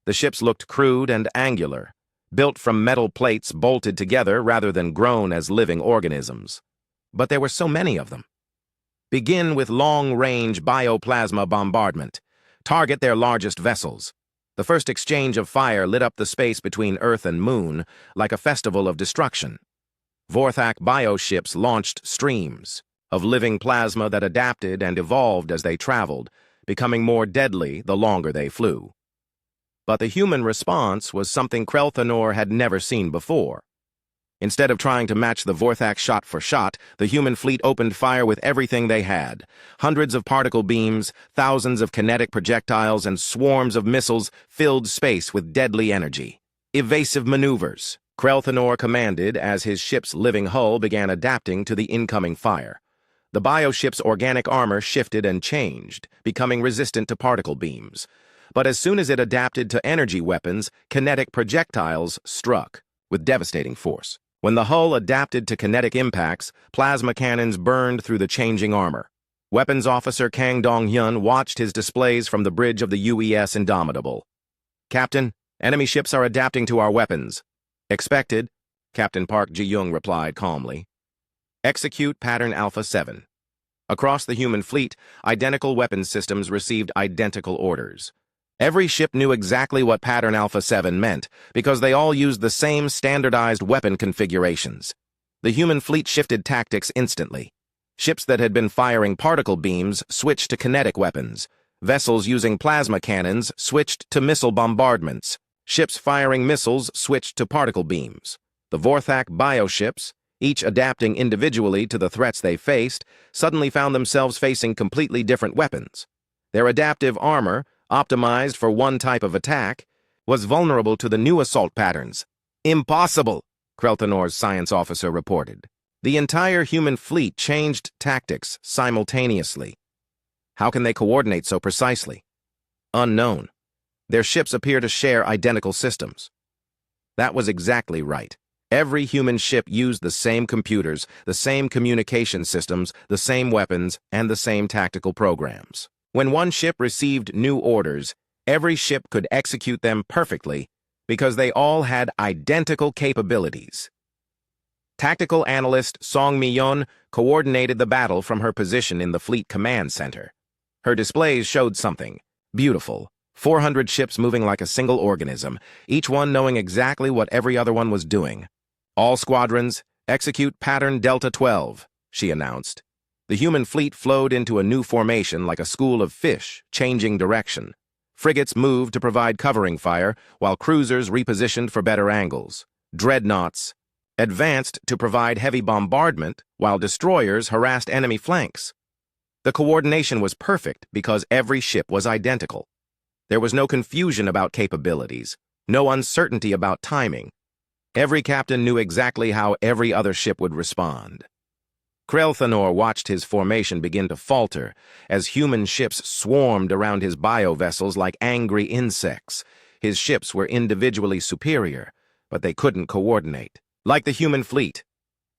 The ships looked crude and angular, built from metal plates bolted together rather than grown as living organisms. But there were so many of them. Begin with long-range bioplasma bombardment. Target their largest vessels. The first exchange of fire lit up the space between Earth and Moon like a festival of destruction. Vorthak bioships launched streams of living plasma that adapted and evolved as they traveled, becoming more deadly the longer they flew. But the human response was something Krelthanor had never seen before. Instead of trying to match the Vorthak shot for shot, the human fleet opened fire with everything they had. Hundreds of particle beams, thousands of kinetic projectiles, and swarms of missiles filled space with deadly energy. Evasive maneuvers, Krelthanor commanded as his ship's living hull began adapting to the incoming fire. The bioship's organic armor shifted and changed, becoming resistant to particle beams. But as soon as it adapted to energy weapons, kinetic projectiles struck with devastating force. When the hull adapted to kinetic impacts, plasma cannons burned through the changing armor. Weapons Officer Kang Dong-hyun watched his displays from the bridge of the UES Indomitable. "Captain, enemy ships are adapting to our weapons." "Expected," Captain Park Ji-young replied calmly. "Execute Pattern Alpha 7. Across the human fleet, identical weapons systems received identical orders. Every ship knew exactly what Pattern Alpha 7 meant, because they all used the same standardized weapon configurations. The human fleet shifted tactics instantly. Ships that had been firing particle beams switched to kinetic weapons. Vessels using plasma cannons switched to missile bombardments. Ships firing missiles switched to particle beams. The Vorthak bioships, each adapting individually to the threats they faced, suddenly found themselves facing completely different weapons. Their adaptive armor, optimized for one type of attack, was vulnerable to the new assault patterns. "Impossible," Krelthanor's science officer reported. The entire human fleet changed tactics simultaneously. How can they coordinate so precisely? Unknown. Their ships appear to share identical systems. That was exactly right. Every human ship used the same computers, the same communication systems, the same weapons, and the same tactical programs. When one ship received new orders, every ship could execute them perfectly because they all had identical capabilities. Tactical analyst Song Mi-yeon coordinated the battle from her position in the Fleet Command Center. Her displays showed something beautiful. 400 ships moving like a single organism, each one knowing exactly what every other one was doing. "All squadrons, execute Pattern Delta 12, she announced. The human fleet flowed into a new formation like a school of fish, changing direction. Frigates moved to provide covering fire, while cruisers repositioned for better angles. Dreadnoughts advanced to provide heavy bombardment, while destroyers harassed enemy flanks. The coordination was perfect because every ship was identical. There was no confusion about capabilities, no uncertainty about timing. Every captain knew exactly how every other ship would respond. Krelthanor watched his formation begin to falter as human ships swarmed around his bio-vessels like angry insects. His ships were individually superior, but they couldn't coordinate. Like the human fleet.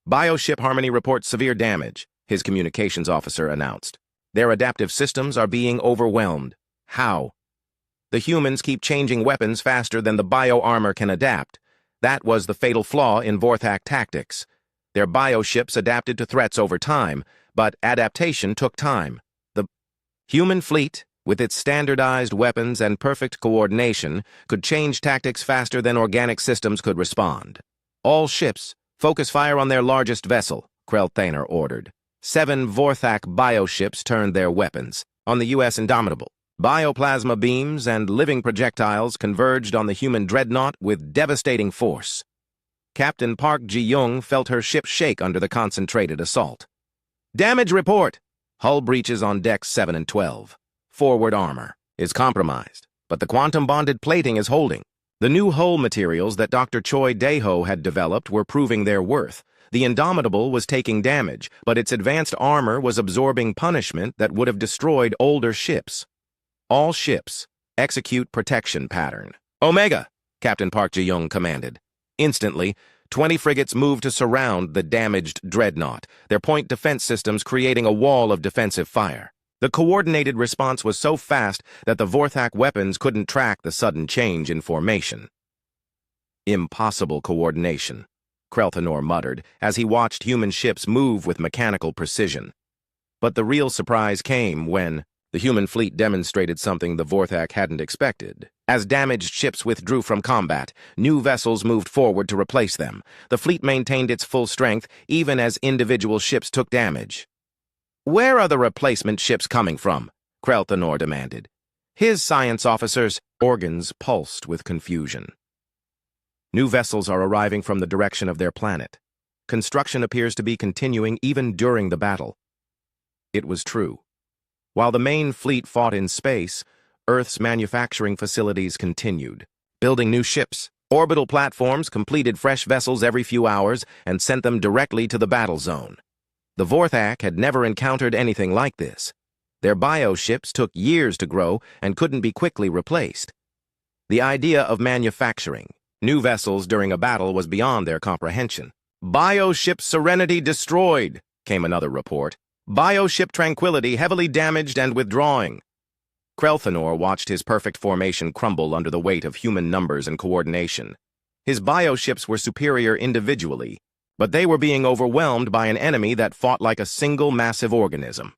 "Bioship Harmony reports severe damage," his communications officer announced. "Their adaptive systems are being overwhelmed." "How?" "The humans keep changing weapons faster than the bio-armor can adapt. That was the fatal flaw in Vorthak tactics. Their bioships adapted to threats over time, but adaptation took time. The human fleet, with its standardized weapons and perfect coordination, could change tactics faster than organic systems could respond. All ships, focus fire on their largest vessel, Krelthanor ordered. 7 Vorthak bioships turned their weapons on the U.S. Indomitable. Bioplasma beams and living projectiles converged on the human dreadnought with devastating force. Captain Park Ji-young felt her ship shake under the concentrated assault. Damage report! Hull breaches on decks 7 and 12. Forward armor is compromised, but the quantum-bonded plating is holding. The new hull materials that Dr. Choi Daeho had developed were proving their worth. The Indomitable was taking damage, but its advanced armor was absorbing punishment that would have destroyed older ships. All ships, execute protection pattern. Omega, Captain Park Ji-young commanded. Instantly, 20 frigates moved to surround the damaged dreadnought, their point defense systems creating a wall of defensive fire. The coordinated response was so fast that the Vorthak weapons couldn't track the sudden change in formation. Impossible coordination, Krelthanor muttered as he watched human ships move with mechanical precision. But the real surprise came when the human fleet demonstrated something the Vorthak hadn't expected. As damaged ships withdrew from combat, new vessels moved forward to replace them. The fleet maintained its full strength even as individual ships took damage. Where are the replacement ships coming from? Krelthanor demanded. His science officers' organs pulsed with confusion. New vessels are arriving from the direction of their planet. Construction appears to be continuing even during the battle. It was true. While the main fleet fought in space, Earth's manufacturing facilities continued, building new ships. Orbital platforms completed fresh vessels every few hours and sent them directly to the battle zone. The Vorthak had never encountered anything like this. Their bioships took years to grow and couldn't be quickly replaced. The idea of manufacturing new vessels during a battle was beyond their comprehension. Bioship Serenity destroyed, came another report. Bioship Tranquility heavily damaged and withdrawing. Krelthanor watched his perfect formation crumble under the weight of human numbers and coordination. His bioships were superior individually, but they were being overwhelmed by an enemy that fought like a single massive organism.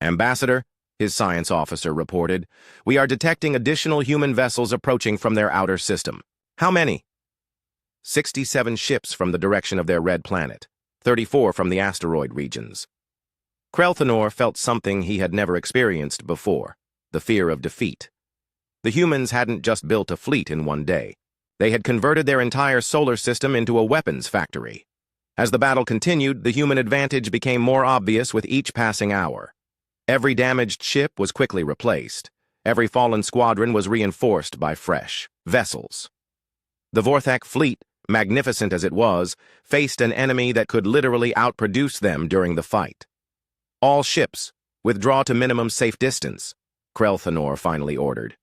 Ambassador, his science officer reported, we are detecting additional human vessels approaching from their outer system. How many? 67 ships from the direction of their red planet, 34 from the asteroid regions. Krelthanor felt something he had never experienced before, the fear of defeat. The humans hadn't just built a fleet in one day. They had converted their entire solar system into a weapons factory. As the battle continued, the human advantage became more obvious with each passing hour. Every damaged ship was quickly replaced. Every fallen squadron was reinforced by fresh vessels. The Vorthak fleet, magnificent as it was, faced an enemy that could literally outproduce them during the fight. All ships, withdraw to minimum safe distance, Krelthanor finally ordered.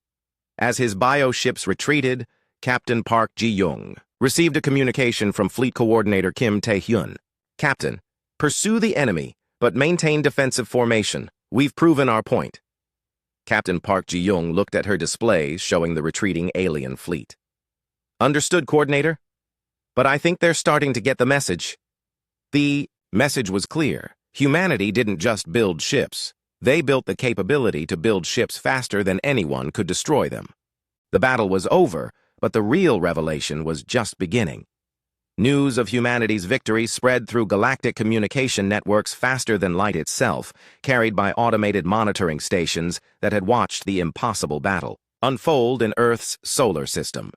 As his bioships retreated, Captain Park Ji-young received a communication from Fleet Coordinator Kim Tae-hyun. Captain, pursue the enemy, but maintain defensive formation. We've proven our point. Captain Park Ji-young looked at her displays showing the retreating alien fleet. Understood, Coordinator? But I think they're starting to get the message. The message was clear. Humanity didn't just build ships. They built the capability to build ships faster than anyone could destroy them. The battle was over, but the real revelation was just beginning. News of humanity's victory spread through galactic communication networks faster than light itself, carried by automated monitoring stations that had watched the impossible battle unfold in Earth's solar system.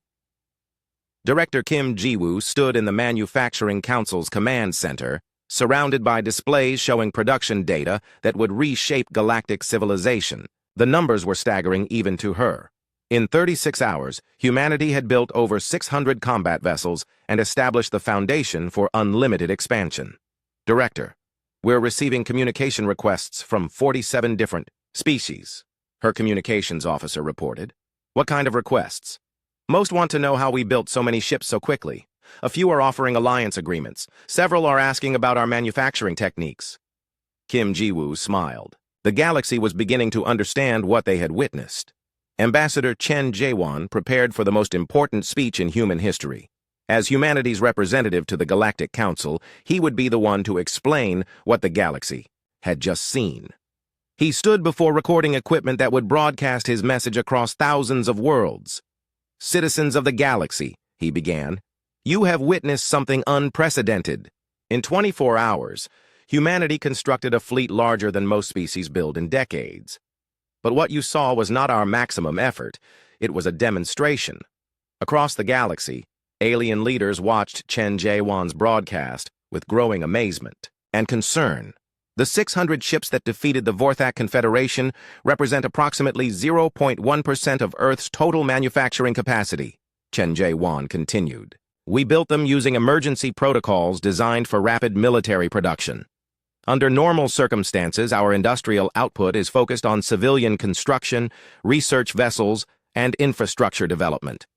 Director Kim Ji-woo stood in the Manufacturing Council's command center, surrounded by displays showing production data that would reshape galactic civilization. The numbers were staggering even to her. In 36 hours, humanity had built over 600 combat vessels and established the foundation for unlimited expansion. Director, we're receiving communication requests from 47 different species, her communications officer reported. What kind of requests? Most want to know how we built so many ships so quickly. A few are offering alliance agreements. Several are asking about our manufacturing techniques. Kim Ji-woo smiled. The galaxy was beginning to understand what they had witnessed. Ambassador Chen Jae-won prepared for the most important speech in human history. As humanity's representative to the Galactic Council, he would be the one to explain what the galaxy had just seen. He stood before recording equipment that would broadcast his message across thousands of worlds. Citizens of the galaxy, he began, you have witnessed something unprecedented. In 24 hours, humanity constructed a fleet larger than most species build in decades. But what you saw was not our maximum effort, it was a demonstration. Across the galaxy, Alien leaders watched Chen Jaewan's broadcast with growing amazement and concern. The 600 ships that defeated the Vorthak Confederation represent approximately 0.1% of Earth's total manufacturing capacity, Chen Jaewan continued. We built them using emergency protocols designed for rapid military production. Under normal circumstances, our industrial output is focused on civilian construction, research vessels, and infrastructure development.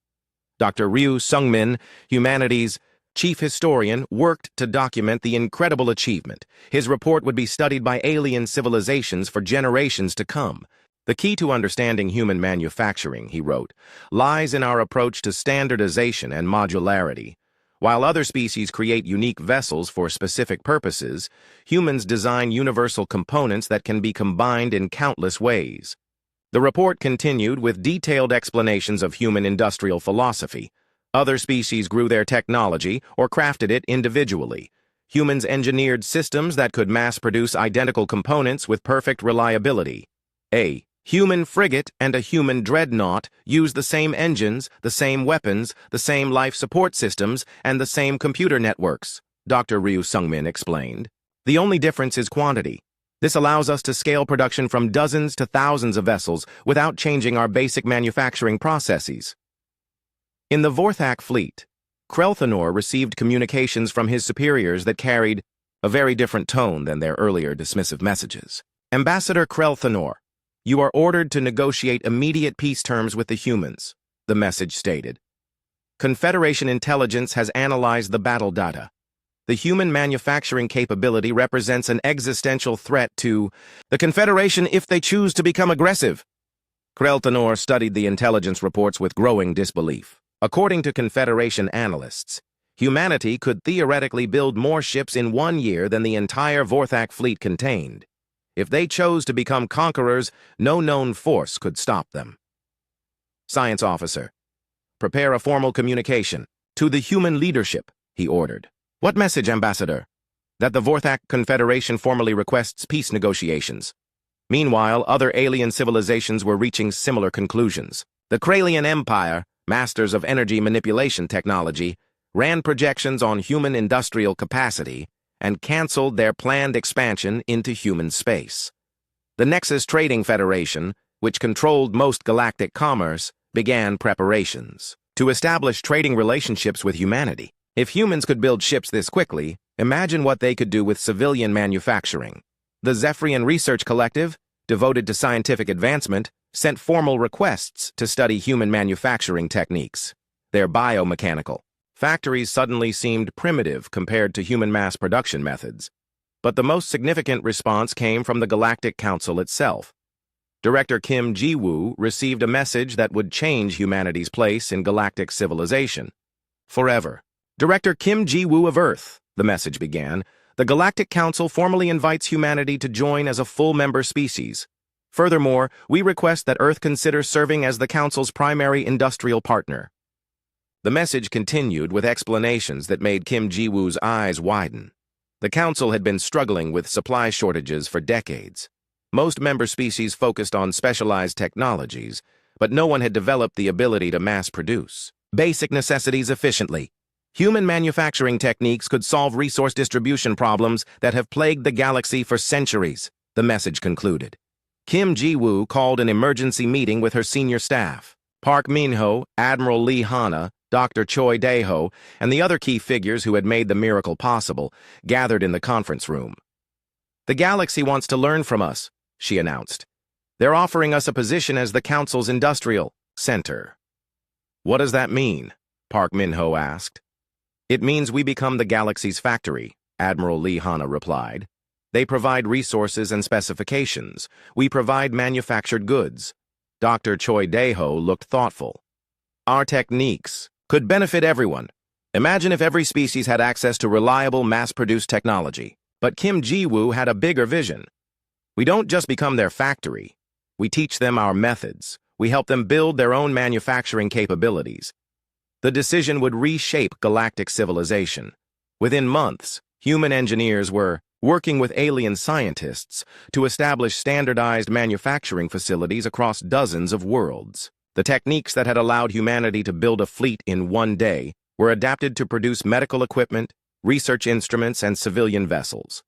Dr. Ryu Sungmin, Humanities' chief historian, worked to document the incredible achievement. His report would be studied by alien civilizations for generations to come. The key to understanding human manufacturing, he wrote, lies in our approach to standardization and modularity. While other species create unique vessels for specific purposes, humans design universal components that can be combined in countless ways. The report continued with detailed explanations of human industrial philosophy. Other species grew their technology or crafted it individually. Humans engineered systems that could mass-produce identical components with perfect reliability. A human frigate and a human dreadnought use the same engines, the same weapons, the same life support systems, and the same computer networks, Dr. Ryu Sungmin explained. The only difference is quantity. This allows us to scale production from dozens to thousands of vessels without changing our basic manufacturing processes. In the Vorthak fleet, Krelthanor received communications from his superiors that carried a very different tone than their earlier dismissive messages. Ambassador Krelthanor, you are ordered to negotiate immediate peace terms with the humans, the message stated. Confederation intelligence has analyzed the battle data. The human manufacturing capability represents an existential threat to the Confederation if they choose to become aggressive. Krelthanor studied the intelligence reports with growing disbelief. According to Confederation analysts, humanity could theoretically build more ships in 1 year than the entire Vorthak fleet contained. If they chose to become conquerors, no known force could stop them. Science officer, prepare a formal communication to the human leadership, he ordered. What message, Ambassador? That the Vorthak Confederation formally requests peace negotiations. Meanwhile, other alien civilizations were reaching similar conclusions. The Kralian Empire, masters of energy manipulation technology, ran projections on human industrial capacity and canceled their planned expansion into human space. The Nexus Trading Federation, which controlled most galactic commerce, began preparations to establish trading relationships with humanity. If humans could build ships this quickly, imagine what they could do with civilian manufacturing. The Zephyrian Research Collective, devoted to scientific advancement, sent formal requests to study human manufacturing techniques. They're biomechanical. Factories suddenly seemed primitive compared to human mass production methods. But the most significant response came from the Galactic Council itself. Director Kim Ji-woo received a message that would change humanity's place in galactic civilization. Forever. Director Kim Ji-woo of Earth, the message began, the Galactic Council formally invites humanity to join as a full member species. Furthermore, we request that Earth consider serving as the Council's primary industrial partner. The message continued with explanations that made Kim Ji-woo's eyes widen. The Council had been struggling with supply shortages for decades. Most member species focused on specialized technologies, but no one had developed the ability to mass produce basic necessities efficiently. Human manufacturing techniques could solve resource distribution problems that have plagued the galaxy for centuries, the message concluded. Kim Ji-woo called an emergency meeting with her senior staff. Park Min-ho, Admiral Lee Hana, Dr. Choi Dae-ho, and the other key figures who had made the miracle possible gathered in the conference room. The galaxy wants to learn from us, she announced. They're offering us a position as the Council's industrial center. What does that mean? Park Min-ho asked. It means we become the galaxy's factory, Admiral Lee Hana replied. They provide resources and specifications. We provide manufactured goods. Dr. Choi Dae-ho looked thoughtful. Our techniques could benefit everyone. Imagine if every species had access to reliable, mass-produced technology. But Kim Ji-woo had a bigger vision. We don't just become their factory. We teach them our methods. We help them build their own manufacturing capabilities. The decision would reshape galactic civilization. Within months, human engineers were working with alien scientists to establish standardized manufacturing facilities across dozens of worlds. The techniques that had allowed humanity to build a fleet in 1 day were adapted to produce medical equipment, research instruments, and civilian vessels.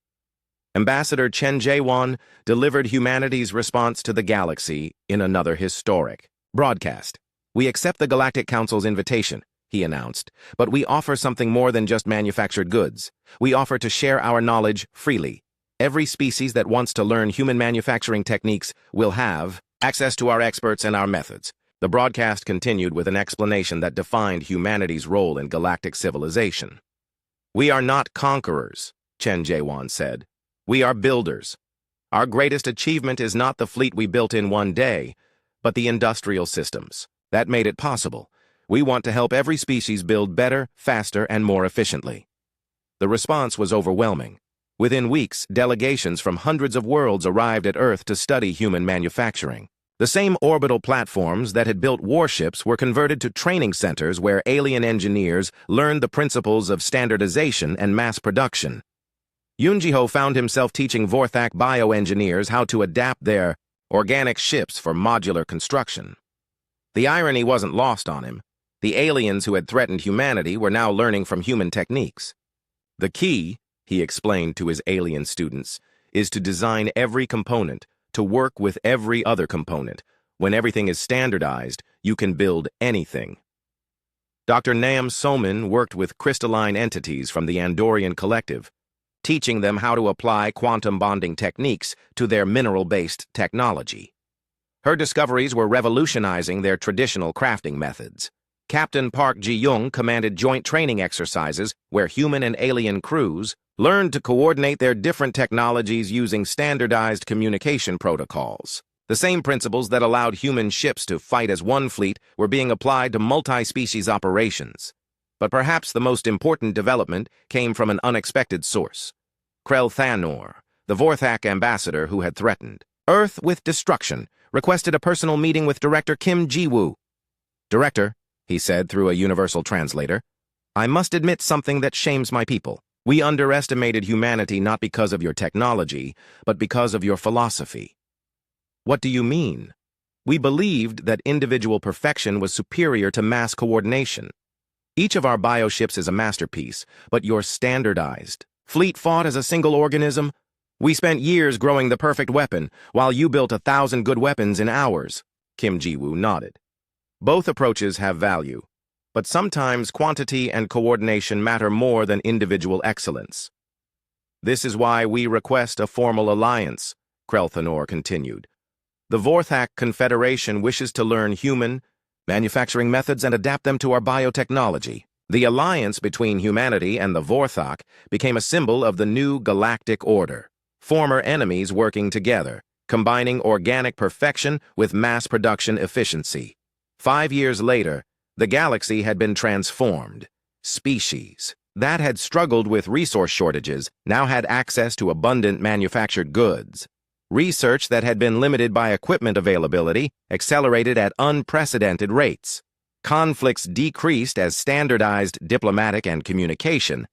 Ambassador Chen Jaewon delivered humanity's response to the galaxy in another historic broadcast. "We accept the Galactic Council's invitation," he announced, "but we offer something more than just manufactured goods. We offer to share our knowledge freely. Every species that wants to learn human manufacturing techniques will have access to our experts and our methods." The broadcast continued with an explanation that defined humanity's role in galactic civilization. "We are not conquerors," Chen Jaewon said. "We are builders. Our greatest achievement is not the fleet we built in one day, but the industrial systems that made it possible. We want to help every species build better, faster, and more efficiently." The response was overwhelming. Within weeks, delegations from hundreds of worlds arrived at Earth to study human manufacturing. The same orbital platforms that had built warships were converted to training centers where alien engineers learned the principles of standardization and mass production. Yoon-jiho found himself teaching Vorthak bioengineers how to adapt their organic ships for modular construction. The irony wasn't lost on him. The aliens who had threatened humanity were now learning from human techniques. "The key," he explained to his alien students, "is to design every component, to work with every other component. When everything is standardized, you can build anything." Dr. Naam Somin worked with crystalline entities from the Andorian Collective, teaching them how to apply quantum bonding techniques to their mineral-based technology. Her discoveries were revolutionizing their traditional crafting methods. Captain Park Ji-young commanded joint training exercises where human and alien crews learned to coordinate their different technologies using standardized communication protocols. The same principles that allowed human ships to fight as one fleet were being applied to multi-species operations. But perhaps the most important development came from an unexpected source. Krell Thanor, the Vorthak ambassador who had threatened Earth with destruction, requested a personal meeting with Director Kim Ji-woo. "Director," he said through a universal translator, "I must admit something that shames my people. We underestimated humanity not because of your technology, but because of your philosophy." "What do you mean?" "We believed that individual perfection was superior to mass coordination. Each of our bioships is a masterpiece, but you're standardized. Fleet fought as a single organism. We spent years growing the perfect weapon, while you built 1,000 good weapons in hours." Kim Ji-woo nodded. "Both approaches have value, but sometimes quantity and coordination matter more than individual excellence. This is why we request a formal alliance," Krell Thanor continued. "The Vorthak Confederation wishes to learn human manufacturing methods and adapt them to our biotechnology." The alliance between humanity and the Vorthak became a symbol of the new galactic order, former enemies working together, combining organic perfection with mass production efficiency. 5 years later, the galaxy had been transformed. Species that had struggled with resource shortages now had access to abundant manufactured goods. Research that had been limited by equipment availability accelerated at unprecedented rates. Conflicts decreased as standardized diplomatic and communication